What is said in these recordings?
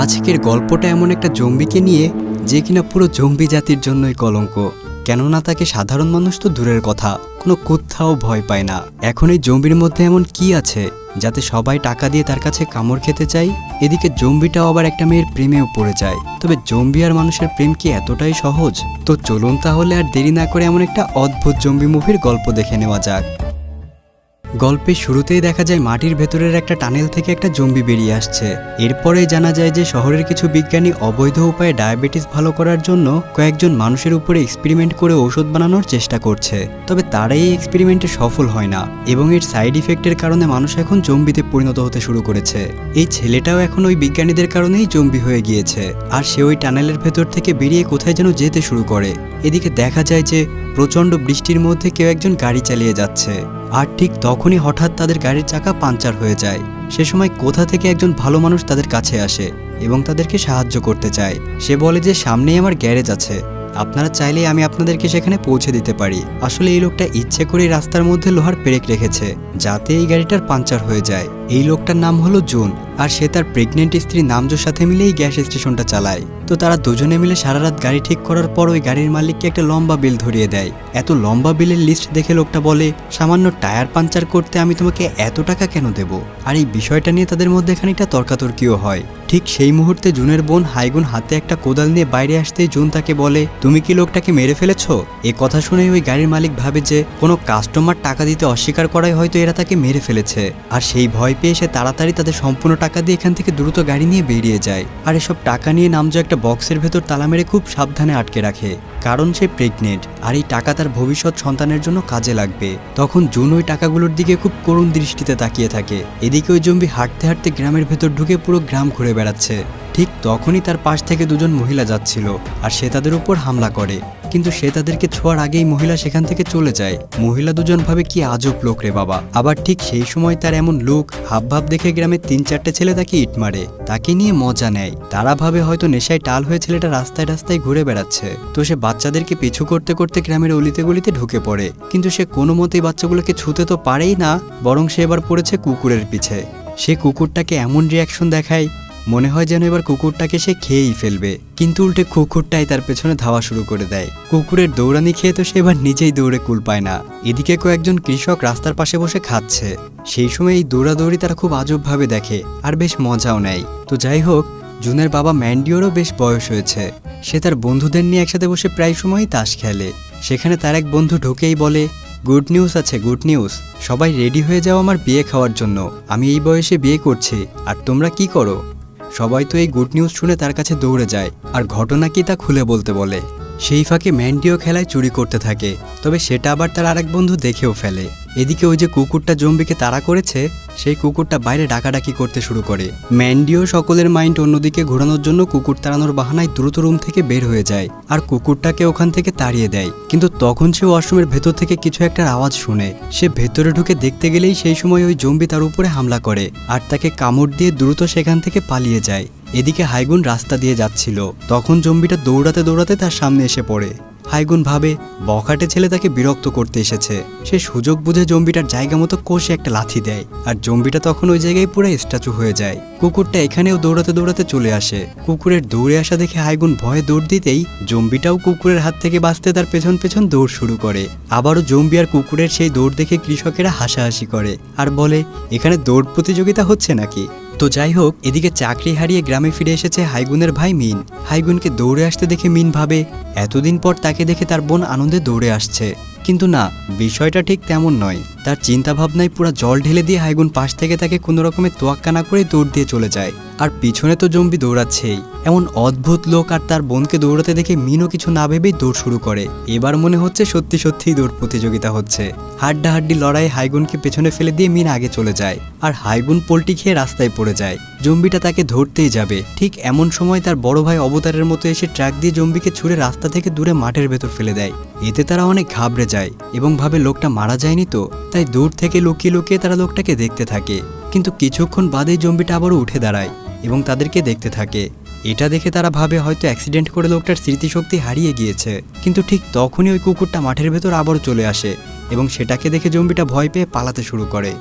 আজকের গল্পটা এমন একটা জম্বিকে নিয়ে যে কিনা পুরো জম্বি জাতির জন্যই কলঙ্ক। কেননা তাকে সাধারণ মানুষ তো দূরের কথা, কোনো কোথাও ভয় পায় না। এখন এই জম্বির মধ্যে এমন কি আছে যাতে সবাই টাকা দিয়ে তার কাছে কামড় খেতে চায়? এদিকে জম্বিটাও আবার একটা মেয়ের প্রেমেও পড়ে যায়। তবে জম্বি আর মানুষের প্রেম কি এতটাই সহজ? তো চলুন তাহলে আর দেরি না করে এমন একটা অদ্ভুত জম্বি মুভির গল্প দেখে নেওয়া যাক। গল্পের শুরুতেই দেখা যায় মাটির ভেতরের একটা টানেল থেকে একটা জম্বি বেরিয়ে আসছে। এরপরেই জানা যায় যে শহরের কিছু বিজ্ঞানী অবৈধ উপায়ে ডায়াবেটিস ভালো করার জন্য কয়েকজন মানুষের উপরে এক্সপেরিমেন্ট করে ঔষধ বানানোর চেষ্টা করছে। তবে তারা এই এক্সপেরিমেন্টে সফল হয় না এবং এর সাইড ইফেক্টের কারণে মানুষ এখন জম্বিতে পরিণত হতে শুরু করেছে। এই ছেলেটাও এখন ওই বিজ্ঞানীদের কারণেই জম্বি হয়ে গিয়েছে, আর সে ওই টানেলের ভেতর থেকে বেরিয়ে কোথায় যেন যেতে শুরু করে। এদিকে দেখা যায় যে প্রচণ্ড বৃষ্টির মধ্যে কেউ একজন গাড়ি চালিয়ে যাচ্ছে, আর ঠিক তখনই হঠাৎ তাদের গাড়ির চাকা পাঞ্চার হয়ে যায়। সে সময় কোথা থেকে একজন ভালো মানুষ তাদের কাছে আসে এবং তাদেরকে সাহায্য করতে চায়। সে বলে যে সামনেই আমার গ্যারেজ আছে, আপনারা চাইলে আমি আপনাদেরকে সেখানে পৌঁছে দিতে পারি। আসলে এই লোকটা ইচ্ছে করে রাস্তার মধ্যে লোহার পেরেক রেখেছে যাতে এই গাড়িটার পাঞ্চার হয়ে যায়। এই লোকটার নাম হলো জুন, আর সে তার প্রেগনেন্ট স্ত্রী নামজোর সাথে মিলে এই গ্যাস স্টেশনটা চালায়। তো তারা দুজনে মিলে সারা রাত গাড়ি ঠিক করার পর ওই গাড়ির মালিককে একটা লম্বা বিল ধরিয়ে দেয়। এত লম্বা বিলের লিস্ট দেখে লোকটা বলে, সামান্য টায়ার পাঞ্চার করতে আমি তোমাকে এত টাকা কেন দেব? আর এই বিষয়টা নিয়ে তাদের মধ্যে খানিকটা তর্কাতর্কিও হয়। ঠিক সেই মুহূর্তে জুনের বোন হাইগুন হাতে একটা কোদাল নিয়ে বাইরে আসতেই জুন তাকে বলে, তুমি কি লোকটাকে মেরে ফেলেছ? এ কথা শুনে ওই গাড়ির মালিক ভাবে যে কোনো কাস্টমার টাকা দিতে অস্বীকার করায় হয়তো এরা তাকে মেরে ফেলেছে। আর সেই ভয় পেয়ে সে তাড়াতাড়ি তাদের সম্পূর্ণ টাকা দিয়ে এখান থেকে দ্রুত গাড়ি নিয়ে বেরিয়ে যায়। আর এসব টাকা নিয়ে নামজো একটা বক্সের ভেতর তালা মেরে খুব সাবধানে আটকে রাখে, কারণ সে প্রেগনেন্ট আর এই টাকা তার ভবিষ্যৎ সন্তানের জন্য কাজে লাগবে। তখন জুন ওই টাকাগুলোর দিকে খুব করুণ দৃষ্টিতে তাকিয়ে থাকে। এদিকে ওই জম্বি হাঁটতে হাঁটতে গ্রামের ভেতর ঢুকে পুরো গ্রাম ঘুরে বেড়াচ্ছে। ঠিক তখনই তার পাশ থেকে দুজন মহিলা যাচ্ছিল, আর সে তাদের উপর হামলা করে। কিন্তু সে তাদেরকে ছোঁয়ার আগেই মহিলা সেখান থেকে চলে যায়। মহিলা দুজন ভাবে কি আজব লোক রে বাবা। আবার ঠিক সেই সময় তার এমন লুক হাবভাব দেখে গ্রামের 3-4টে ছেলে তাকে ইট মারে, তাকে নিয়ে মজা নেয়। তারা ভাবে হয়তো নেশায় টাল হয়ে ছেলেটা রাস্তায় রাস্তায় ঘুরে বেড়াচ্ছে। তো সে বাচ্চাদেরকে পিছু করতে করতে গ্রামের অলিতে গলিতে ঢুকে পড়ে। কিন্তু সে কোনো মতেই বাচ্চাগুলোকে ছুতে তো পারেই না, বরং সে এবার পড়েছে কুকুরের পিছে। সে কুকুরটাকে এমন রিয়াকশন দেখায় মনে হয় যেন এবার কুকুরটাকে সে খেয়েই ফেলবে, কিন্তু উল্টে কুকুরটাই তার পেছনে ধাওয়া শুরু করে দেয়। কুকুরের দৌড়ানি খেয়ে তো সে এবার নিজেই দৌড়ে কুল পায় না। এদিকে কয়েকজন কৃষক রাস্তার পাশে বসে খাচ্ছে। সেই সময় এই দৌড়াদৌড়ি তারা খুব আজবভাবে দেখে আর বেশ মজাও নেয়। তো যাই হোক, জুনের বাবা ম্যান্ডিওরও বেশ বয়স হয়েছে। সে তার বন্ধুদের নিয়ে একসাথে বসে প্রায় সময়ই তাস খেলে। সেখানে তার এক বন্ধু ঢুকেই বলে, গুড নিউজ আছে, গুড নিউজ। সবাই রেডি হয়ে যাও আমার বিয়ে খাওয়ার জন্য। আমি এই বয়সে বিয়ে করছি, আর তোমরা কি করো? সবাই তো এই গুড নিউজ শুনে তার কাছে দৌড়ে যায় আর ঘটনা কি তা খুলে বলতে বলে। সেই ফাঁকে ম্যান্ডিও খেলায় চুরি করতে থাকে, তবে সেটা আবার তার আরেক বন্ধু দেখেও ফেলে। এদিকে ওই যে কুকুরটা জম্বিকে তাড়া করেছে, সেই কুকুরটা বাইরে ডাকাডাকি করতে শুরু করে। ম্যান্ডিও সকলের মাইন্ড অন্যদিকে ঘোরানোর জন্য কুকুর তাড়ানোর বাহানায় দ্রুত রুম থেকে বের হয়ে যায় আর কুকুরটাকে ওখান থেকে তাড়িয়ে দেয়। কিন্তু তখন সে ওয়াশরুমের ভেতর থেকে কিছু একটা আওয়াজ শুনে। সে ভেতরে ঢুকে দেখতে গেলেই সেই সময় ওই জম্বি তার উপরে হামলা করে আর তাকে কামড় দিয়ে দ্রুত সেখান থেকে পালিয়ে যায়। এদিকে হাইগুন রাস্তা দিয়ে যাচ্ছিল, তখন জম্বিটা দৌড়াতে দৌড়াতে তার সামনে এসে পড়ে। হাইগুন ভাবে বখাটে ছেলে তাকে বিরক্ত করতে এসেছে। সে সুযোগ বুঝে জম্বিটার জায়গা মতো কষে একটা লাথি দেয়, আর জম্বিটা তখন ওই জায়গায় পুরো স্ট্যাচু হয়ে যায়। কুকুরটা এখানেও দৌড়াতে দৌড়াতে চলে আসে। কুকুরের দৌড়ে আসা দেখে হাইগুন ভয়ে দৌড় দিতেই জম্বিটাও কুকুরের হাত থেকে বাঁচতে তার পেছন পেছন দৌড় শুরু করে। আবারও জম্বি আর কুকুরের সেই দৌড় দেখে কৃষকেরা হাসাহাসি করে আর বলে, এখানে দৌড় প্রতিযোগিতা হচ্ছে নাকি? তো যাই হোক, এদিকে চাকরি হারিয়ে গ্রামে ফিরে এসেছে হাইগুনের ভাই মিন। হাইগুনকে দৌড়ে আসতে দেখে মিন ভাবে এতদিন পর তাকে দেখে তার বোন আনন্দে দৌড়ে আসছে। কিন্তু না, বিষয়টা ঠিক তেমন নয়। তার চিন্তা ভাবনায় পুরো জল ঢেলে দিয়ে হাইগুন পাশ থেকে তাকে কোনো রকমের তোয়াক্কা না করে দৌড় দিয়ে চলে যায়। আর পিছনে তো জম্বি দৌড়াচ্ছেই। এমন অদ্ভুত লোক আর তার বোনকে দৌড়াতে দেখে মিনও কিছু না ভেবেই দৌড় শুরু করে। এবার মনে হচ্ছে সত্যি সত্যিই দৌড় প্রতিযোগিতা হচ্ছে। হাড্ডাহাড্ডি লড়াই হাইগুনকে পেছনে ফেলে দিয়ে মিন আগে চলে যায়, আর হাইগুন পোল্টি খেয়ে রাস্তায় পড়ে যায়। জম্বিটা তাকে ধরতেই যাবে, ঠিক এমন সময় তার বড় ভাই অবতারের মতো এসে ট্রাক দিয়ে জম্বিকে ছুঁড়ে রাস্তা থেকে দূরে মাঠের ভেতর ফেলে দেয়। এতে তারা অনেক ঘাবড়ে যায় এবং ভাবে লোকটা মারা যায়নি তো, তাই দূর থেকে লুকিয়ে লুকিয়ে তারা লোকটাকে দেখতে থাকে। কিন্তু কিছুক্ষণ বাদেই জম্বিটা আবারও উঠে দাঁড়ায় এবং তাদেরকে দেখতে থাকে। এটা দেখে তারা ভাবে হয়তো অ্যাক্সিডেন্ট করে লোকটার স্মৃতিশক্তি হারিয়ে গিয়েছে। কিন্তু ঠিক তখনই ওই কুকুরটা মাঠের ভেতর আবারও চলে আসে এবং সেটাকে দেখে জম্বিটা ভয় পেয়ে পালাতে শুরু করে।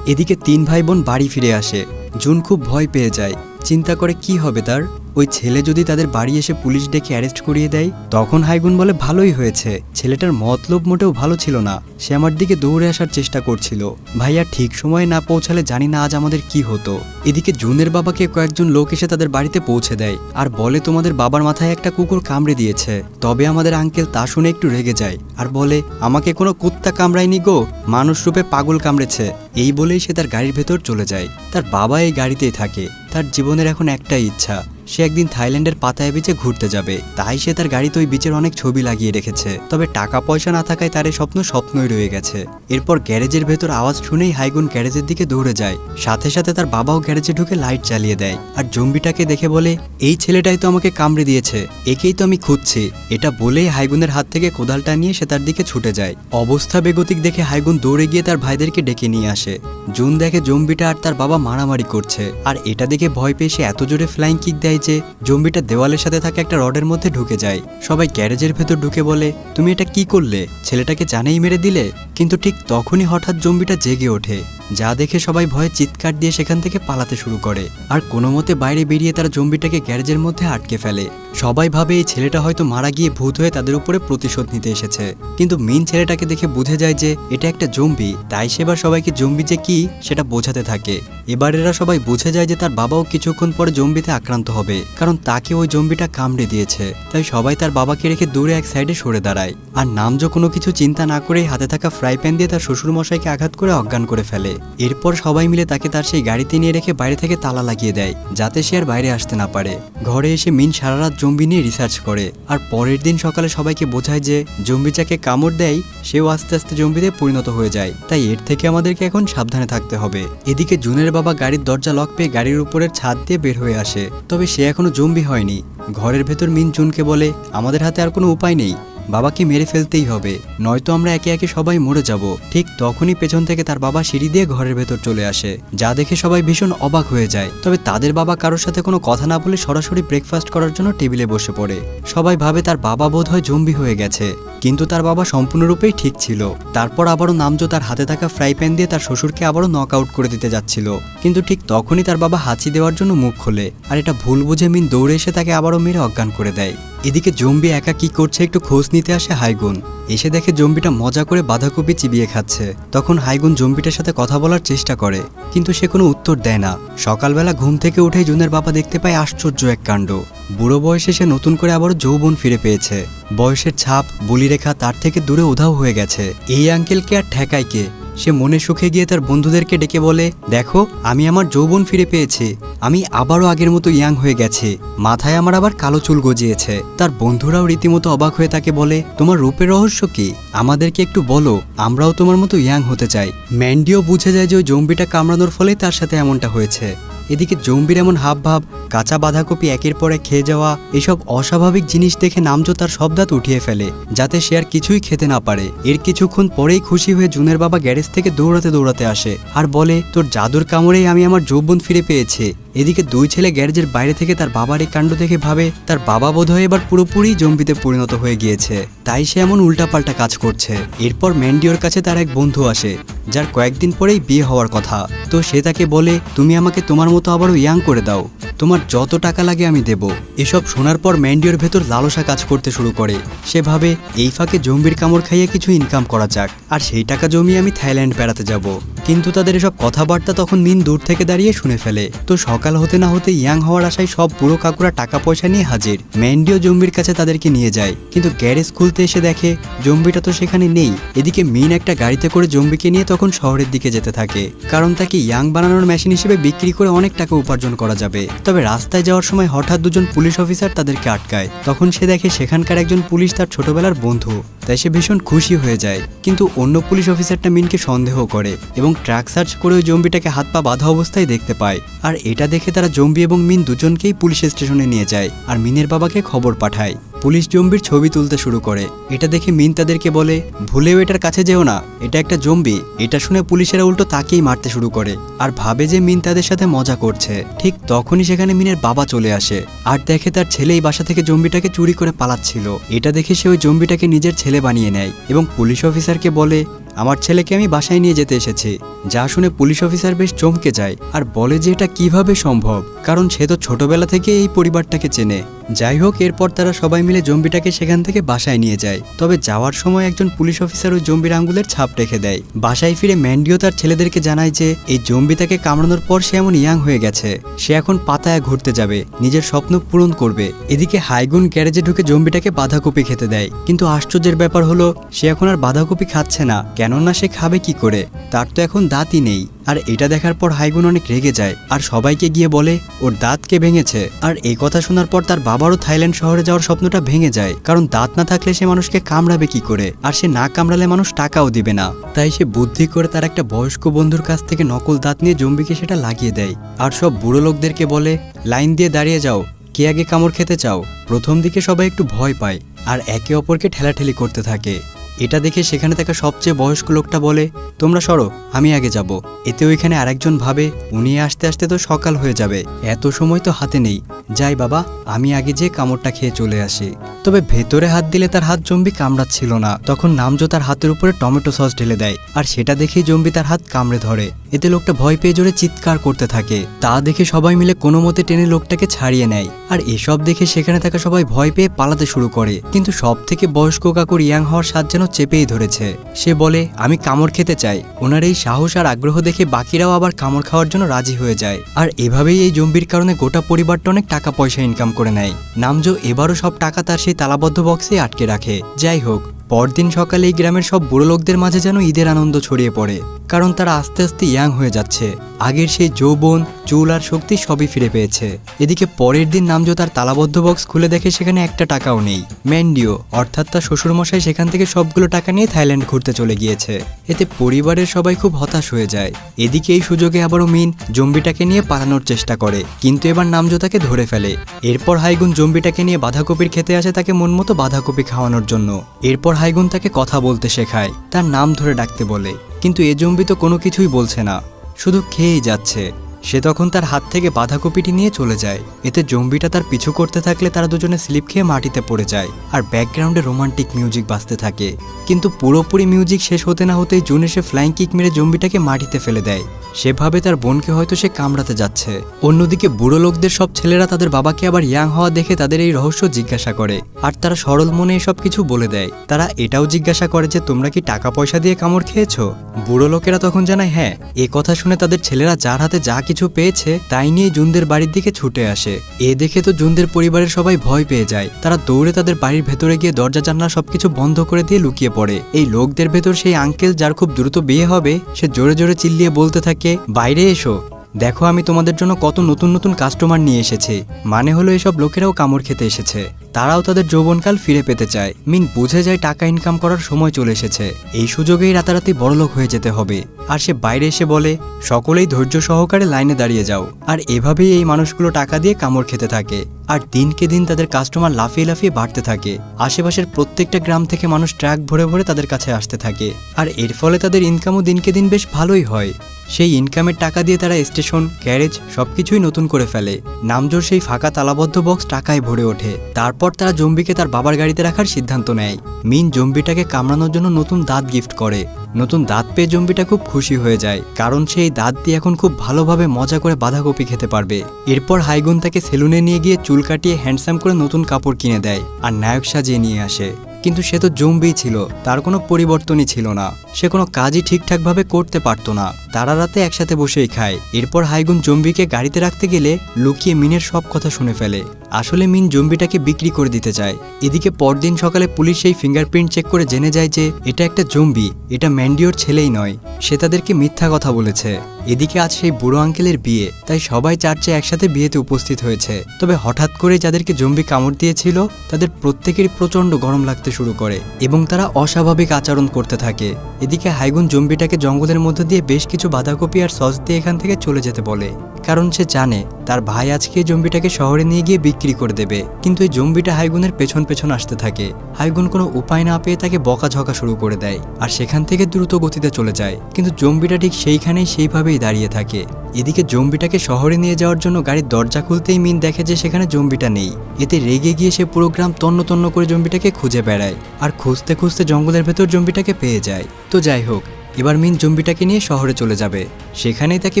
এদিকে 3 ভাই বোন বাড়ি ফিরে আসে। জুন খুব ভয় পেয়ে যায় চিন্তা করে কি হবে তার। ওই ছেলে যদি তাদের বাড়ি এসে পুলিশ ডেকে অ্যারেস্ট করিয়ে দেয়, তখন হাইগুন বলে ভালোই হয়েছে, ছেলেটার মতলব মোটেও ভালো ছিল না, সে আমার দিকে দৌড়ে আসার চেষ্টা করছিল। ভাইয়া ঠিক সময়ে না পৌঁছালে জানি না আজ আমাদের কি হতো। এদিকে জুনের বাবাকে কয়েকজন লোক এসে তাদের বাড়িতে পৌঁছে দেয় আর বলে তোমাদের বাবার মাথায় একটা কুকুর কামড়ে দিয়েছে। তবে আমাদের আঙ্কেল তা শুনে একটু রেগে যায় আর বলে আমাকে কোনো কুত্তা কামড়ায়নি গো, মানুষ রূপে পাগল কামড়েছে। এই বলেই সে তার গাড়ির ভেতর চলে যায়। তার বাবা এই গাড়িতেই থাকে। তার জীবনের এখন একটাই ইচ্ছা, সে একদিন থাইল্যান্ডের পাতায়া বিচে ঘুরতে যাবে। তাই সে তার গাড়িতে ওই বিচের অনেক ছবি লাগিয়ে রেখেছে। তবে টাকা পয়সা না থাকায় তার এই স্বপ্ন স্বপ্নই রয়ে গেছে। এরপর গ্যারেজের ভেতর আওয়াজ শুনেই হাইগুন গ্যারেজের দিকে দৌড়ে যায়। সাথে সাথে তার বাবাও গ্যারেজে ঢুকে লাইট জ্বালিয়ে দেয় আর জম্বিটাকে দেখে বলে এই ছেলেটাই তো আমাকে কামড়ে দিয়েছে, একেই তো আমি খুঁজছি। এটা বলেই হাইগুনের হাত থেকে কোদালটা নিয়ে সে তার দিকে ছুটে যায়। অবস্থা বেগতিক দেখে হাইগুন দৌড়ে গিয়ে তার ভাইদেরকে ডেকে নিয়ে আসে। জুন দেখে জম্বিটা আর তার বাবা মারামারি করছে আর এটা দেখে ভয় পেয়ে সে এত জোরে ফ্লাইং কিক দেয় যে জম্বিটা দেওয়ালের সাথে থাকা একটা রডের মধ্যে ঢুকে যায়। সবাই গ্যারেজের ভেতর ঢুকে বলে তুমি এটা কি করলে, ছেলেটাকে জানেই মেরে দিলে। কিন্তু ঠিক তখনই হঠাৎ জম্বিটা জেগে ওঠে, যা দেখে সবাই ভয়ে চিৎকার দিয়ে সেখান থেকে পালাতে শুরু করে আর কোনো মতে বাইরে বেরিয়ে তারা জম্বিটাকে গ্যারেজের মধ্যে আটকে ফেলে। সবাই ভাবে এই ছেলেটা হয়তো মারা গিয়ে ভূত হয়ে তাদের উপরে প্রতিশোধ নিতে এসেছে। কিন্তু মিন ছেলেটাকে দেখে বুঝে যায় যে এটা একটা জম্বি, তাই সে এবার সবাইকে জম্বি যে কি সেটা বোঝাতে থাকে। এবার এরা সবাই বুঝে যায় যে তার বাবাও কিছুক্ষণ পরে জম্বিতে আক্রান্ত হবে, কারণ তাকে ওই জম্বিটা কামড়ে দিয়েছে। তাই সবাই তার বাবাকে রেখে দূরে এক সাইডে সরে দাঁড়ায় আর নামজো কোনো কিছু চিন্তা না করেই হাতে থাকা ফ্রাই প্যান দিয়ে তার শ্বশুরমশাইকে আঘাত করে অজ্ঞান করে ফেলে। এরপর সবাই মিলে তাকে তার সেই গাড়িতে নিয়ে রেখে বাইরে থেকে তালা লাগিয়ে দেয়, যাতে সে আর বাইরে আসতে না পারে। ঘরে এসে মিন সারা রাত জম্বি নিয়ে রিসার্চ করে আর পরের দিন সকালে সবাইকে বোঝায় যে জম্বি যাকে কামড় দেয় সেও আস্তে আস্তে জম্বিতে পরিণত হয়ে যায়। তাই এর থেকে আমাদেরকে এখন সাবধানে থাকতে হবে। এদিকে জুনের বাবা গাড়ির দরজা লক পেয়ে গাড়ির উপরের ছাদ দিয়ে বের হয়ে আসে। তবে সে এখনো জম্বি হয়নি। ঘরের ভেতর মিন জুনকে বলে আমাদের হাতে আর কোনো উপায় নেই, বাবাকে মেরে ফেলতেই হবে, নয়তো আমরা একে একে সবাই মরে যাব। ঠিক তখনই পেছন থেকে তার বাবা সিঁড়ি দিয়ে ঘরের ভেতর চলে আসে, যা দেখে সবাই ভীষণ অবাক হয়ে যায়। তবে তাদের বাবা কারোর সাথে কোনো কথা না বলে সরাসরি ব্রেকফাস্ট করার জন্য টেবিলে বসে পড়ে। সবাই ভাবে তার বাবা বোধ হয় জম্বি হয়ে গেছে, কিন্তু তার বাবা সম্পূর্ণরূপেই ঠিক ছিল। তারপর আবারও নামজো তার হাতে থাকা ফ্রাই প্যান দিয়ে তার শ্বশুরকে আবারও নক আউট করে দিতে যাচ্ছিল, কিন্তু ঠিক তখনই তার বাবা হাঁচি দেওয়ার জন্য মুখ খোলে আর এটা ভুল বুঝে মিন দৌড়ে এসে তাকে আবারও মেরে অজ্ঞান করে দেয়। এদিকে জম্বি একা কি করছে একটু খোঁজ নিতে আসে হাইগুন। এসে দেখে জম্বিটা মজা করে বাঁধাকপি চিবিয়ে খাচ্ছে। তখন হাইগুন জম্বিটার সাথে কথা বলার চেষ্টা করে, কিন্তু সে কোনো উত্তর দেয় না। সকালবেলা ঘুম থেকে উঠেই জুনের বাবা দেখতে পায় আশ্চর্য এক কাণ্ড। বুড়ো বয়সে সে নতুন করে আবারও যৌবন ফিরে পেয়েছে। বয়সের ছাপ, বলিরেখা তার থেকে দূরে উধাও হয়ে গেছে। এই আঙ্কেলকে আর ঠেকায় কে? সে মনে সুখে গিয়ে তার বন্ধুদেরকে ডেকে বলে দেখো আমি আমার যৌবন ফিরে পেয়েছি, আমি আবারও আগের মতো ইয়াং হয়ে গেছি, মাথায় আমার আবার কালো চুল গজিয়েছে। তার বন্ধুরাও রীতিমতো অবাক হয়ে তাকে বলে তোমার রূপের রহস্য কি, আমাদেরকে একটু বলো, আমরাও তোমার মতো ইয়াং হতে চাই। ম্যান্ডিও বুঝে যায় যে ওই জম্বিটা কামড়ানোর ফলেই তার সাথে এমনটা হয়েছে। এদিকে জম্বির এমন হাবভাব, কাঁচা বাঁধাকপি একের পর এক খেয়ে যাওয়া, এসব অস্বাভাবিক জিনিস দেখে নামজো তার সব দাঁত উঠিয়ে ফেলে, যাতে সে আর কিছুই খেতে না পারে। এর কিছুক্ষণ পরেই খুশি হয়ে জুনের বাবা গ্যারেজ থেকে দৌড়াতে দৌড়াতে আসে আর বলে তোর জাদুর কামড়েই আমি আমার যৌবন ফিরে পেয়েছি। এদিকে দুই ছেলে গ্যারেজের বাইরে থেকে তার বাবার এই কাণ্ড দেখে ভাবে তার বাবা বোধহয় এবার পুরোপুরি জম্বিতে পরিণত হয়ে গিয়েছে, তাই সে এমন উল্টাপাল্টা কাজ করছে। এরপর ম্যান্ডিওর কাছে তার এক বন্ধু আসে, যার কয়েকদিন পরেই বিয়ে হওয়ার কথা। তো সে তাকে বলে তুমি আমাকে তোমার মতো আবারও ইয়াং করে দাও, তোমার যত টাকা লাগে আমি দেব। এসব শোনার পর ম্যান্ডিওর ভেতর লালসা কাজ করতে শুরু করে। সে ভাবে এই ফাঁকে জম্বির কামড় খাইয়ে কিছু ইনকাম করা যাক, আর সেই টাকা জমিয়ে আমি থাইল্যান্ড বেড়াতে যাব। কিন্তু তাদের এসব কথাবার্তা তখন মিন দূর থেকে দাঁড়িয়ে শুনে ফেলে। তো সকাল হতে না হতে ইয়াং হওয়ার আশায় সব বুড়ো কাকুরা টাকা পয়সা নিয়ে হাজির। ম্যান্ডিও জম্বির কাছে তাদেরকে নিয়ে যায়, কিন্তু গ্যারেজ খুলতে এসে দেখে জম্বিটা তো সেখানে নেই। এদিকে মিন একটা গাড়িতে করে জম্বিকে নিয়ে তখন শহরের দিকে যেতে থাকে, কারণ তাকে ইয়াং বানানোর মেশিন হিসেবে বিক্রি করে অনেক টাকা উপার্জন করা যাবে। তবে রাস্তায় যাওয়ার সময় হঠাৎ দুজন পুলিশ অফিসার তাদেরকে আটকায়। তখন সে দেখে সেখানকার একজন পুলিশ তার ছোটবেলার বন্ধু, তাই সে ভীষণ খুশি হয়ে যায়। কিন্তু অন্য পুলিশ অফিসারটা মিনকে সন্দেহ করে এবং ট্র্যাক সার্চ করে ওই জম্বিটাকে হাত পা বাঁধা অবস্থায় দেখতে পায়। আর এটা দেখে তারা জম্বি এবং মিন দুজনকেই পুলিশ স্টেশনে নিয়ে যায় আর মিনের বাবাকে খবর পাঠায়। পুলিশ জম্বির ছবি তুলতে শুরু করে। এটা দেখে মিন তাদেরকে বলে ভুলেও এটার কাছে যেও না, এটা একটা জম্বি। এটা শুনে পুলিশেরা উল্টো তাকেই মারতে শুরু করে আর ভাবে যে মিন তাদের সাথে মজা করছে। ঠিক তখনই সেখানে মিনের বাবা চলে আসে আর দেখে তার ছেলে এই বাসা থেকে জম্বিটাকে চুরি করে পালাচ্ছিল। এটা দেখে সে ওই জম্বিটাকে নিজের ছেলে বানিয়ে নেয় এবং পুলিশ অফিসারকে বলে আমার ছেলেকে আমি বাসায় নিয়ে যেতে এসেছি। যা শুনে পুলিশ অফিসার বেশ চমকে যায় আর বলে যে এটা কিভাবে সম্ভব, কারণ সে তো ছোটবেলা থেকে এই পরিবারটাকে চেনে। যাই হোক, এরপর তারা সবাই মিলে জম্বিটাকে সেখান থেকে বাসায় নিয়ে যায়। তবে যাওয়ার সময় একজন পুলিশ অফিসার ওই জম্বির আঙ্গুলের ছাপ রেখে দেয়। বাসায় ফিরে ম্যান্ডিও তার ছেলেদেরকে জানায় যে এই জম্বি তাকে কামড়ানোর পর সে এমন ইয়াং হয়ে গেছে, সে এখন পাতায়া ঘুরতে যাবে, নিজের স্বপ্ন পূরণ করবে। এদিকে হাইগুন গ্যারেজে ঢুকে জম্বিটাকে বাঁধাকপি খেতে দেয়, কিন্তু আশ্চর্যের ব্যাপার হলো সে এখন আর বাঁধাকপি খাচ্ছে না। কেননা সে খাবে কি করে, তার তো এখন দাঁতই নেই। আর এটা দেখার পর হাইগুন অনেক রেগে যায় আর সবাইকে গিয়ে বলে ওর দাঁত কে ভেঙেছে। আর এই কথা শোনার পর তার বাবারও থাইল্যান্ড শহরে যাওয়ার স্বপ্নটা ভেঙে যায়, কারণ দাঁত না থাকলে সে মানুষকে কামড়াবে কি করে, আর সে না কামড়ালে মানুষ টাকাও দিবে না। তাই সে বুদ্ধি করে তার একটা বয়স্ক বন্ধুর কাছ থেকে নকল দাঁত নিয়ে জম্বিকে সেটা লাগিয়ে দেয়। আর সব বুড়ো লোকদেরকে বলে লাইন দিয়ে দাঁড়িয়ে যাও, কে আগে কামড় খেতে চাও। প্রথম দিকে সবাই একটু ভয় পায় আর একে অপরকে ঠেলাঠেলি করতে থাকে। এটা দেখে সেখানে থাকা সবচেয়ে বয়স্ক লোকটা বলে তোমরা সরো, আমি আগে যাব। এতে ওইখানে আরেকজন ভাবে উনি আসতে আসতে তো সকাল হয়ে যাবে, এত সময় তো হাতে নেই, যাই বাবা আমি আগে যেয়ে কামড়টা খেয়ে চলে আসি। তবে ভেতরে হাত দিলে তার হাত জম্বি কামড়াচ্ছিল না। তখন নামজো তার হাতের উপরে টমেটো সস ঢেলে দেয় আর সেটা দেখেই জম্বি তার হাত কামড়ে ধরে। এতে লোকটা ভয় পেয়ে জোরে চিৎকার করতে থাকে। তা দেখে সবাই মিলে কোনো মতে টেনে লোকটাকে ছাড়িয়ে নেয়। আর এসব দেখে সেখানে থাকা সবাই ভয় পেয়ে পালাতে শুরু করে, কিন্তু সব থেকে বয়স্ক কাকুর ইয়াং হওয়ার স্বাদ যেন চেপেই ধরেছে। সে বলে আমি কামড় খেতে চাই। ওনার এই সাহস আর আগ্রহ দেখে বাকিরাও আবার কামড় খাওয়ার জন্য রাজি হয়ে যায়। আর এভাবেই এই জম্বির কারণে গোটা পরিবারটা অনেক টাকা পয়সা ইনকাম করে নেয়। নামজো এবারও সব টাকা তার সেই তালাবদ্ধ বক্সে আটকে রাখে। যাই হোক, পরদিন সকালে এই গ্রামের সব বুড়ো লোকদের মাঝে যেন ঈদের আনন্দ ছড়িয়ে পড়ে, কারণ তারা আস্তে আস্তে ইয়াং হয়ে যাচ্ছে। আগের সেই যৌবন, চুল আর শক্তি সবই ফিরে পেয়েছে। এদিকে পরের দিন নামজো তার তালাবদ্ধ বক্স খুলে দেখে সেখানে একটা টাকাও নেই। ম্যান্ডিও অর্থাৎ তার শ্বশুরমশাই সেখান থেকে সবগুলো টাকা নিয়ে থাইল্যান্ড ঘুরতে চলে গিয়েছে। এতে পরিবারের সবাই খুব হতাশ হয়ে যায়। এদিকে এই সুযোগে আবারও মিন জম্বিটাকে নিয়ে পালানোর চেষ্টা করে, কিন্তু এবার নামজো তাকে ধরে ফেলে। এরপর হাইগুন জম্বিটাকে নিয়ে বাঁধাকপির খেতে আসে তাকে মন মতো বাঁধাকপি খাওয়ানোর জন্য। এরপর হাইগুন তাকে কথা বলতে শেখায়, তার নাম ধরে ডাকতে বলে, কিন্তু এ জম্বি তো কোনো কিছুই বলছে না, শুধু খেয়েই যাচ্ছে। সে তখন তার হাত থেকে বাঁধাকপিটি নিয়ে চলে যায়। এতে জম্বিটা তার পিছু করতে থাকলে তারা দুজনে স্লিপ খেয়ে মাটিতে পড়ে যায় আর ব্যাকগ্রাউন্ডে রোমান্টিক মিউজিক বাজতে থাকে। কিন্তু পুরোপুরি মিউজিক শেষ হতে না হতেই জুন এসে ফ্লাইং কিক মেরে জম্বিটাকে মাটিতে ফেলে দেয়। সেভাবে তার বোনকে হয়তো সে কামড়াতে যাচ্ছে। অন্যদিকে বুড়ো লোকদের সব ছেলেরা তাদের বাবাকে আবার ইয়াং হওয়া দেখে তাদের এই রহস্য জিজ্ঞাসা করে, আর তারা সরল মনে এসব কিছু বলে দেয়। তারা এটাও জিজ্ঞাসা করে যে তোমরা কি টাকা পয়সা দিয়ে কামড় খেয়েছো? বুড়ো লোকেরা তখন জানায় হ্যাঁ। এ কথা শুনে তাদের ছেলেরা যার হাতে যা কিছু পেয়েছে তাই নিয়ে জুনদের বাড়ির দিকে ছুটে আসে। এ দেখে তো জুনদের পরিবারের সবাই ভয় পেয়ে যায়। তারা দৌড়ে তাদের বাড়ির ভেতরে গিয়ে দরজা জানলা সবকিছু বন্ধ করে দিয়ে লুকিয়ে পড়ে। এই লোকদের ভেতর সেই আঙ্কেল যার খুব দ্রুত বিয়ে হবে, সে জোরে জোরে চিল্লিয়ে বলতে থাকে বাইরে এসো, দেখো আমি তোমাদের জন্য কত নতুন নতুন কাস্টমার নিয়ে এসেছি। মানে হলো এসব লোকেরাও কামড় খেতে এসেছে, তারাও তাদের যৌবনকাল ফিরে পেতে চায়। মিন বুঝে যায় টাকা ইনকাম করার সময় চলে এসেছে, এই সুযোগেই রাতারাতি বড়লোক হয়ে যেতে হবে। আর সে বাইরে এসে বলে সকলেই ধৈর্য সহকারে লাইনে দাঁড়িয়ে যাও। আর এভাবেই এই মানুষগুলো টাকা দিয়ে কামড় খেতে থাকে। আর দিনকে দিন তাদের কাস্টমার লাফিয়ে লাফিয়ে বাড়তে থাকে। আশেপাশের প্রত্যেকটা গ্রাম থেকে মানুষ ট্রাক ভরে ভরে তাদের কাছে আসতে থাকে। আর এর ফলে তাদের ইনকামও দিনকে দিন বেশ ভালোই হয়। সেই ইনকামের টাকা দিয়ে তারা স্টেশন, গ্যারেজ সবকিছুই নতুন করে ফেলে। নামজোর সেই ফাঁকা তালাবদ্ধ বক্স টাকায় ভরে ওঠে। তারপর তারা জম্বিকে তার বাবার গাড়িতে রাখার সিদ্ধান্ত নেয়। মিন জম্বিটাকে কামড়ানোর জন্য নতুন দাঁত গিফট করে। নতুন দাঁত পেয়ে জম্বিটা খুব খুশি হয়ে যায়, কারণ সেই দাঁত দিয়ে এখন খুব ভালোভাবে মজা করে বাঁধাকপি খেতে পারবে। এরপর হাইগুন তাকে সেলুনে নিয়ে গিয়ে চুল কাটিয়ে হ্যান্ডসাম করে নতুন কাপড় কিনে দেয় আর নায়ক সাজিয়ে নিয়ে আসে। কিন্তু সে তো জম্বিই ছিল, তার কোনো পরিবর্তনই ছিল না। সে কোনো কাজই ঠিকঠাকভাবে করতে পারতো না। তারা রাতে একসাথে বসেই খায়। এরপর হাইগুন জম্বিকে গাড়িতে রাখতে গেলে লুকিয়ে মিনের সব কথা শুনে ফেলে। আসলে মিন জম্বিটাকে বিক্রি করে দিতে চায়। এদিকে পরদিন সকালে পুলিশ সেই ফিঙ্গারপ্রিন্ট চেক করে জেনে যায় যে এটা একটা জম্বি, এটা ম্যান্ডিওর ছেলেই নয়। সে তাদেরকে মিথ্যা কথা বলেছে। এদিকে আজ সেই বুড়ো আঙ্কেলের বিয়ে, তাই সবাই চার্চে একসাথে বিয়েতে উপস্থিত হয়েছে। তবে হঠাৎ করে যাদেরকে জম্বি কামড় দিয়েছিল তাদের প্রত্যেকেরই প্রচণ্ড গরম লাগতে শুরু করে এবং তারা অস্বাভাবিক আচরণ করতে থাকে। এদিকে হাইগুন জম্বিটাকে জঙ্গলের মধ্যে দিয়ে বেশ কিছু বাঁধাকপি আর সস দিয়ে এখান থেকে চলে যেতে বলে, কারণ সে জানে তার ভাই আজকে জম্বিটাকে শহরে নিয়ে গিয়ে বিক্রি করে দেবে। কিন্তু এই জম্বিটা হাইগুনের পেছন পেছন আসতে থাকে। হাইগুন কোনো উপায় না পেয়ে তাকে বকাঝকা শুরু করে দেয় আর সেখান থেকে দ্রুত গতিতে চলে যায়। কিন্তু জম্বিটা ঠিক সেইখানেই সেইভাবেই দাঁড়িয়ে থাকে। এদিকে জম্বিটাকে শহরে নিয়ে যাওয়ার জন্য গাড়ির দরজা খুলতেই মিন দেখে যে সেখানে জম্বিটা নেই। এতে রেগে গিয়ে সে পুরো গ্রাম তন্ন তন্ন করে জম্বিটাকে খুঁজে বেড়ায়। বেড়ায় আর খুঁজতে খুঁজতে জঙ্গলের ভেতর জম্বিটাকে পেয়ে যায়। তো যাই হোক, এবার মিন জম্বিটাকে নিয়ে শহরে চলে যাবে, সেখানেই তাকে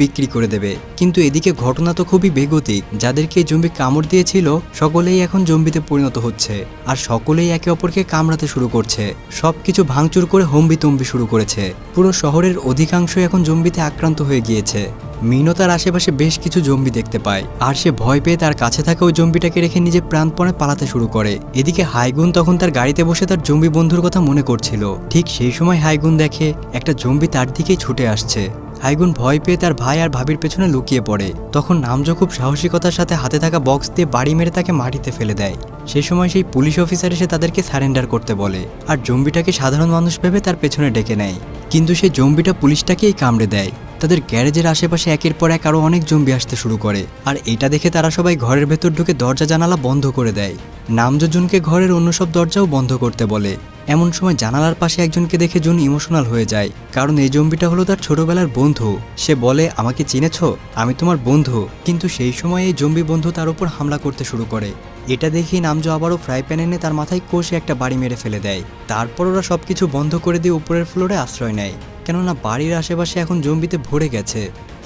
বিক্রি করে দেবে। কিন্তু এদিকে ঘটনা তো খুবই বেগতিক। যাদেরকে এই জম্বি কামড় দিয়েছিল সকলেই এখন জম্বিতে পরিণত হচ্ছে আর সকলেই একে অপরকে কামড়াতে শুরু করছে। সবকিছু ভাঙচুর করে হম্বিতম্বি শুরু করেছে। পুরো শহরের অধিকাংশই এখন জম্বিতে আক্রান্ত হয়ে গিয়েছে। মিনও তার আশেপাশে বেশ কিছু জম্বি দেখতে পায় আর সে ভয় পেয়ে তার কাছে থাকা ওই জম্বিটাকে রেখে নিজে প্রাণপণে পালাতে শুরু করে। এদিকে হাইগুন তখন তার গাড়িতে বসে তার জম্বি বন্ধুর কথা মনে করছিল। ঠিক সেই সময় হাইগুন দেখে একটা জম্বি তার দিকেই ছুটে আসছে। হাইগুন ভয় পেয়ে তার ভাই আর ভাবির পেছনে লুকিয়ে পড়ে। তখন নামজো খুব সাহসিকতার সাথে হাতে থাকা বক্স দিয়ে বাড়ি মেরে তাকে মাটিতে ফেলে দেয়। সেই সময় সেই পুলিশ অফিসার এসে তাদেরকে সারেন্ডার করতে বলে আর জম্বিটাকে সাধারণ মানুষ ভেবে তার পেছনে ডেকে নেয়। কিন্তু সেই জম্বিটা পুলিশটাকেই কামড়ে দেয়। তাদের গ্যারেজের আশেপাশে একের পর এক আরও অনেক জম্বি আসতে শুরু করে আর এটা দেখে তারা সবাই ঘরের ভেতর ঢুকে দরজা জানালা বন্ধ করে দেয়। নামজো জুনকে ঘরের অন্য সব দরজাও বন্ধ করতে বলে। এমন সময় জানালার পাশে একজনকে দেখে জুন ইমোশনাল হয়ে যায়, কারণ এই জম্বিটা হলো তার ছোটবেলার বন্ধু। সে বলে, আমাকে চিনেছ, আমি তোমার বন্ধু। কিন্তু সেই সময় এই জম্বি বন্ধু তার উপর হামলা করতে শুরু করে। এটা দেখেই নামজো আবারও ফ্রাই প্যান এনে তার মাথায় কষে একটা বাড়ি মেরে ফেলে দেয়। তারপর ওরা সবকিছু বন্ধ করে দিয়ে উপরের ফ্লোরে আশ্রয় নেয়, কেননা বাড়ির আশেপাশে এখন জম্বিতে ভরে গেছে।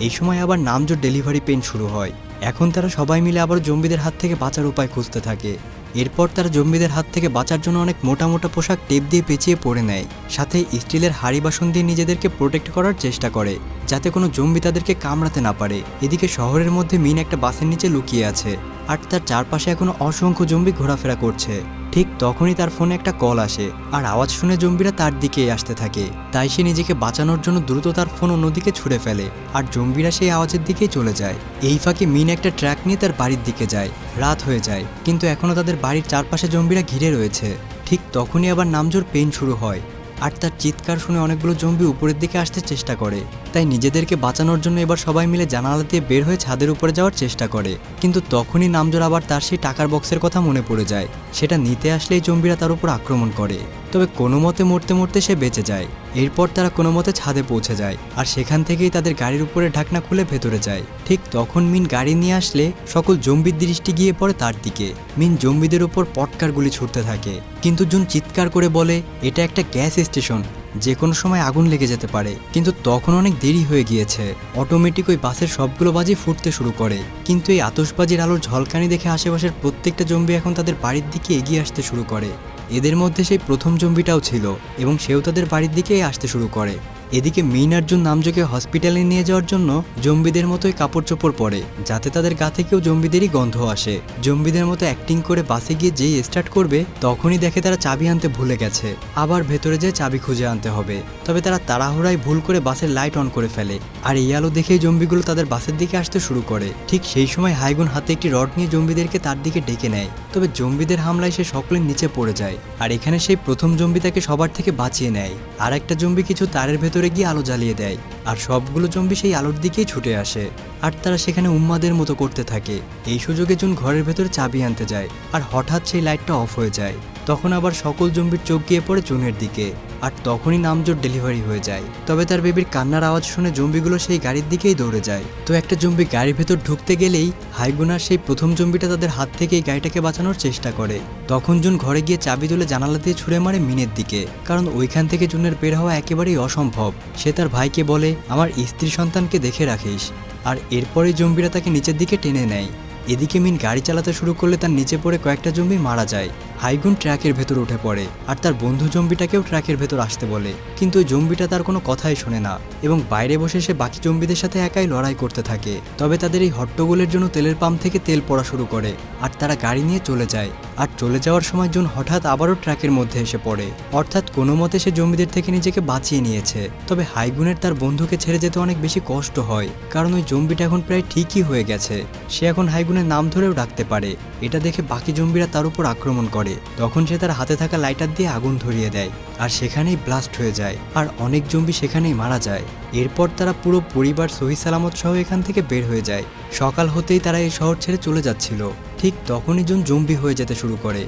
এই সময় আবার নামজোর ডেলিভারি পেইন শুরু হয়। এখন তারা সবাই মিলে আবার জম্বিদের হাত থেকে বাঁচার উপায় খুঁজতে থাকে। এরপর তারা জম্বিদের হাত থেকে বাঁচার জন্য অনেক মোটা মোটা পোশাক টেপ দিয়ে পেঁচিয়ে পরে নেয়, সাথে স্টিলের হাড়ি বাসন দিয়ে নিজেদেরকে প্রোটেক্ট করার চেষ্টা করে যাতে কোনো জম্বি তাদেরকে কামড়াতে না পারে। এদিকে শহরের মধ্যে মিন একটা বাসের নিচে লুকিয়ে আছে আর তার চারপাশে এখনো অসংখ্য জম্বি ঘোরাফেরা করছে। ঠিক তখনই তার ফোনে একটা কল আসে আর আওয়াজ শুনে জম্বিরা তার দিকেই আসতে থাকে। তাই সে নিজেকে বাঁচানোর জন্য দ্রুত তার ফোন অন্যদিকে ছুঁড়ে ফেলে আর জম্বিরা সেই আওয়াজের দিকেই চলে যায়। এই ফাঁকে মিন একটা ট্র্যাক নিয়ে তার বাড়ির দিকে যায়। রাত হয়ে যায় কিন্তু এখনও তাদের বাড়ির চারপাশে জম্বিরা ঘিরে রয়েছে। ঠিক তখনই আবার নামজোর পেইন শুরু হয় আর তার চিৎকার শুনে অনেকগুলো জম্বি উপরের দিকে আসতে চেষ্টা করে। তাই নিজেদেরকে বাঁচানোর জন্য এবার সবাই মিলে জানালা দিয়ে বের হয়ে ছাদের উপরে যাওয়ার চেষ্টা করে। কিন্তু তখনই নামজোর আবার তার সেই টাকার বক্সের কথা মনে পড়ে যায়। সেটা নিতে আসলেই জম্বিরা তার উপর আক্রমণ করে, তবে কোনো মতে মরতে মরতে সে বেঁচে যায়। এরপর তারা কোনো মতে ছাদে পৌঁছে যায় আর সেখান থেকেই তাদের গাড়ির উপরে ঢাকনা খুলে ভেতরে যায়। ঠিক তখন মিন গাড়ি নিয়ে আসলে সকল জম্বির দৃষ্টি গিয়ে পড়ে তার দিকে। মিন জম্বিদের উপর পটকার গুলি ছুটতে থাকে, কিন্তু জুন চিৎকার করে বলে এটা একটা গ্যাস স্টেশন, যে কোনো সময় আগুন লেগে যেতে পারে। কিন্তু তখন অনেক দেরি হয়ে গিয়েছে। অটোমেটিক ওই বাসের সবগুলো বাজি ফুটতে শুরু করে। কিন্তু এই আতশবাজির আলোর ঝলকানি দেখে আশেপাশের প্রত্যেকটা জম্বি এখন তাদের বাড়ির দিকে এগিয়ে আসতে শুরু করে। এদের মধ্যে সেই প্রথম জম্বিটাও ছিল এবং সেও তাদের বাড়ির দিকেই আসতে শুরু করে। এদিকে মিন আর জুন নামজোকে হসপিটালে নিয়ে যাওয়ার জন্য জম্বিদের মতোই কাপড় চোপড় পরে যাতে তাদের গা থেকেও জম্বিদেরই গন্ধ আসে। জম্বিদের মতো অ্যাক্টিং করে বাসে গিয়ে যেই স্টার্ট করবে তখনই দেখে তারা চাবি আনতে ভুলে গেছে। আবার ভেতরে যেয়ে চাবি খুঁজে আনতে হবে। তবে তারা তাড়াহুড়ায় ভুল করে বাসের লাইট অন করে ফেলে আর এই আলো দেখেই জম্বিগুলো তাদের বাসের দিকে আসতে শুরু করে। ঠিক সেই সময় হাইগুন হাতে একটি রড নিয়ে জম্বিদেরকে তার দিকে ডেকে নেয়, তবে জম্বিদের হামলায় সে সকলের নিচে পড়ে যায়। আর এখানে সেই প্রথম জম্বি তাকে সবার থেকে বাঁচিয়ে নেয়। আর একটা জম্বি কিছু তারের ভেতরে গিয়ে আলো জ্বালিয়ে দেয় আর সবগুলো জম্বি সেই আলোর দিকেই ছুটে আসে আর তারা সেখানে উম্মাদের মতো করতে থাকে। এই সুযোগে জুন ঘরের ভেতরে চাবি আনতে যায় আর হঠাৎ সেই লাইটটা অফ হয়ে যায়। তখন আবার সকল জম্বির চোখ গিয়ে পড়ে জুনের দিকে আর তখনই নামজোর ডেলিভারি হয়ে যায়। তবে তার বেবির কান্নার আওয়াজ শুনে জম্বিগুলো সেই গাড়ির দিকেই দৌড়ে যায়। তো একটা জম্বি গাড়ির ভেতর ঢুকতে গেলেই হাইগুনার সেই প্রথম জম্বিটা তাদের হাত থেকে এই গাড়িটাকে বাঁচানোর চেষ্টা করে। তখন জুন ঘরে গিয়ে চাবি তুলে জানালা দিয়ে ছুঁড়ে মারে মিনের দিকে, কারণ ওইখান থেকে জুনের বের হওয়া একেবারেই অসম্ভব। সে তার ভাইকে বলে, আমার স্ত্রী সন্তানকে দেখে রাখিস। আর এরপরেই জম্বিরা তাকে নিচের দিকে টেনে নেয়। এদিকে মিন গাড়ি চালাতে শুরু করলে তার নিচে পড়ে কয়েকটা জম্বি মারা যায়। হাইগুন ট্র্যাকের ভেতর উঠে পড়ে আর তার বন্ধু জম্বিটাকেও ট্র্যাকের ভেতর আসতে বলে, কিন্তু ওই জম্বিটা তার কোনো কথাই শোনে না এবং বাইরে বসে সে বাকি জম্বিদের সাথে একাই লড়াই করতে থাকে। তবে তাদের এই হট্টগোলের জন্য তেলের পাম্প থেকে তেল পড়া শুরু করে আর তারা গাড়ি নিয়ে চলে যায়। আর চলে যাওয়ার সময় জুন হঠাৎ আবারও ট্র্যাকের মধ্যে এসে পড়ে, অর্থাৎ কোনো মতে সে জম্বিদের থেকে নিজেকে বাঁচিয়ে নিয়েছে। তবে হাইগুনের তার বন্ধুকে ছেড়ে যেতে অনেক বেশি কষ্ট হয়, কারণ ওই জম্বিটা এখন প্রায় ঠিকই হয়ে গেছে। সে এখন হাইগুনের নাম ধরেও ডাকতে পারে। এটা দেখে বাকি জম্বিরা তার উপর আক্রমণ করে। তখন সে তার হাতে থাকা লাইটার দিয়ে আগুন ধরিয়ে দেয় আর সেখানেই ব্লাস্ট হয়ে যায় আর অনেক জম্বি সেখানেই মারা যায়। এরপর তারা পুরো পরিবার সহি সালামত সহ এখান থেকে বের হয়ে যায়। সকাল হতেই তারা এই শহর ছেড়ে চলে যাচ্ছিল। ঠিক তখনই জুন জম্বি হয়ে যেতে শুরু করে,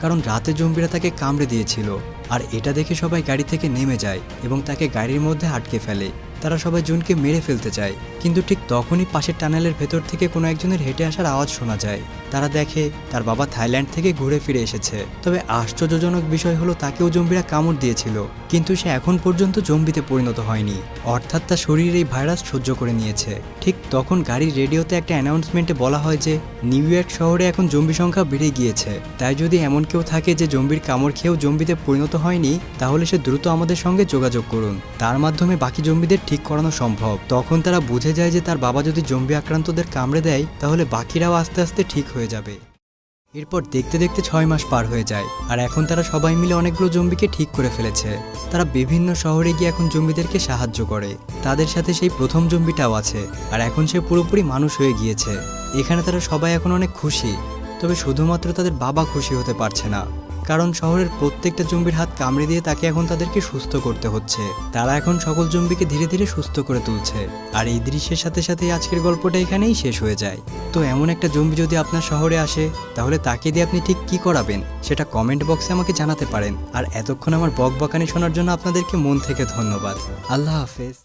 কারণ রাতে জম্বিরা তাকে কামড়ে দিয়েছিল। আর এটা দেখে সবাই গাড়ি থেকে নেমে যায় এবং তাকে গাড়ির মধ্যে আটকে ফেলে। তারা সবাই জুনকে মেরে ফেলতে চায়, কিন্তু ঠিক তখনই পাশের টানেলের ভেতর থেকে কোনো একজনের হেঁটে আসার আওয়াজ শোনা যায়। তারা দেখে তার বাবা থাইল্যান্ড থেকে ঘুরে ফিরে এসেছে। তবে আশ্চর্যজনক বিষয় হলো তাকেও জম্বিরা কামড় দিয়েছিল, কিন্তু সে এখন পর্যন্ত জম্বিতে পরিণত হয়নি, অর্থাৎ তার শরীর এই ভাইরাস সহ্য করে নিয়েছে। ঠিক তখন গাড়ির রেডিওতে একটা অ্যানাউন্সমেন্টে বলা হয় যে নিউ ইয়র্ক শহরে এখন জম্বি সংখ্যা বেড়ে গিয়েছে, তাই যদি এমন কেউ থাকে যে জম্বির কামড় খেয়েও জম্বিতে পরিণত হয়নি, তাহলে সে দ্রুত আমাদের সঙ্গে যোগাযোগ করুন, তার মাধ্যমে বাকি জম্বিদের ঠিক করানো সম্ভব। তখন তারা বুঝে যায় যে তার বাবা যদি জম্বি আক্রান্তদের কামড়ে দেয় তাহলে বাকিরাও আস্তে আস্তে ঠিক হয়ে যাবে। এরপর দেখতে দেখতে 6 মাস পার হয়ে যায়, আর এখন তারা সবাই মিলে অনেকগুলো জম্বিকে ঠিক করে ফেলেছে। তারা বিভিন্ন শহরে গিয়ে এখন জম্বিদেরকে সাহায্য করে। তাদের সাথে সেই প্রথম জম্বিটাও আছে, আর এখন সে পুরোপুরি মানুষ হয়ে গিয়েছে। এখানে তারা সবাই এখন অনেক খুশি, তবে শুধুমাত্র তাদের বাবা খুশি হতে পারছে না, কারণ শহরের প্রত্যেকটা জম্বির হাত কামড়ে দিয়ে তাকে এখন তাদেরকে সুস্থ করতে হচ্ছে। তারা এখন সকল জম্বিকে ধীরে ধীরে সুস্থ করে তুলছে। আর এই দৃশ্যের সাথে সাথে আজকের গল্পটা এখানেই শেষ হয়ে যায়। তো এমন একটা জম্বি যদি আপনার শহরে আসে, তাহলে তাকে দিয়ে আপনি ঠিক কি করাবেন সেটা কমেন্ট বক্সে আমাকে জানাতে পারেন। আর এতক্ষণ আমার বকবকানি শোনার জন্য আপনাদেরকে মন থেকে ধন্যবাদ। আল্লাহ হাফেজ।